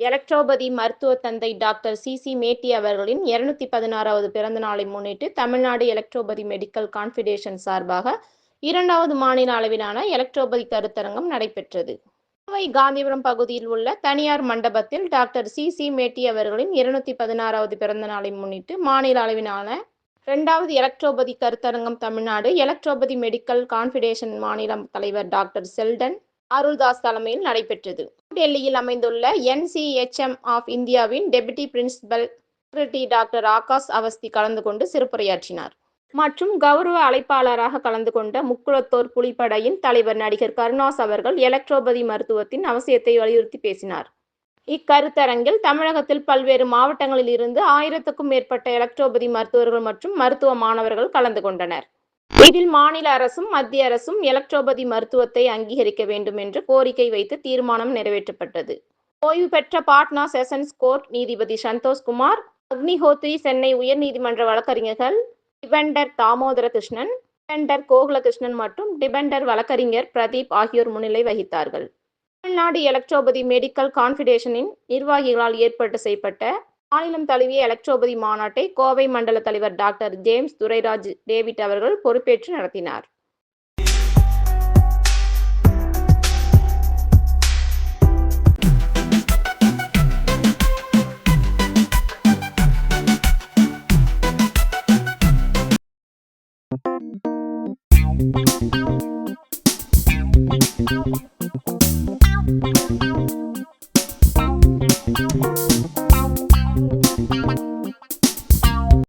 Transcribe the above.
Electropathy மருத்துவ தந்தை doctor C matte அவர்களின் 216வது பிறந்த நாளை முன்னிட்டு தமிழ்நாடு எலக்ட்ரோபதி மெடிக்கல் கான்ஃபெடரேஷன் சார்பாக 2வது மாநில அளவிலான எலக்ட்ரோபதி கருத்தரங்கம் நடைபெற்றது. கோவை காந்திபுரம் பகுதியில் உள்ள தனியார் மண்டபத்தில் டாக்டர் சி மேட்டி அவர்களின் 216வது பிறந்த நாளை முன்னிட்டு மாநில அளவிலான 2வது எலக்ட்ரோபதி கருத்தரங்கம் தமிழ்நாடு எலக்ட்ரோபதி மெடிக்கல் கான்ஃபெடரேஷன் மாநில தலைவர் டாக்டர் செல்டன் அருள்தாஸ் தலைமையில் நடைபெற்றது. டெல்லியில் அமைந்துள்ள NCHM ஆஃப் இந்தியாவின் deputy principal secretary doctor Akash Awasthi கலந்து கொண்டு சிறப்புரையாற்றினார். மற்றும் கௌரவ அழைப்பாளராக கலந்து கொண்ட முக்குளத்தோர் புலிப்படையின் தலைவர் நடிகர் கருணாஸ் அவர்கள் எலக்ட்ரோபதி மருத்துவத்தின் அவசியத்தை வலியுறுத்தி பேசினார். இக்கருத்தரங்கில் தமிழகத்தில் பல்வேறு மாவட்டங்களில் இருந்து 1000க்கும் மேற்பட்ட எலக்ட்ரோபதி மருத்துவர்கள் மற்றும் மருத்துவ மாணவர்கள் கலந்து கொண்டனர். இதில் மாநில அரசும் மத்திய அரசும் எலக்ட்ரோபதி மருத்துவத்தை அங்கீகரிக்க வேண்டும் என்று கோரிக்கை வைத்து தீர்மானம் நிறைவேற்றப்பட்டது. ஓய்வு பெற்ற பாட்னா செஷன்ஸ் கோர்ட் நீதிபதி சந்தோஷ்குமார், அக்னிஹோத்ரி, சென்னை உயர்நீதிமன்ற வழக்கறிஞர்கள் டிபெண்டர் தாமோதர கிருஷ்ணன், டிபெண்டர் கோகுலகிருஷ்ணன் மற்றும் டிபெண்டர் வழக்கறிஞர் பிரதீப் ஆகியோர் முன்னிலை வகித்தார்கள். தமிழ்நாடு எலக்ட்ரோபதி மெடிக்கல் கான்ஃபெடரேஷனின் நிர்வாகிகளால் ஏற்பாடு செய்யப்பட்ட மாநிலம் தழுவிய எலக்ட்ரோபதி மாநாட்டை கோவை மண்டல தலைவர் டாக்டர் ஜேம்ஸ் துரைராஜ் டேவிட் அவர்கள் பொறுப்பேற்று நடத்தினார்.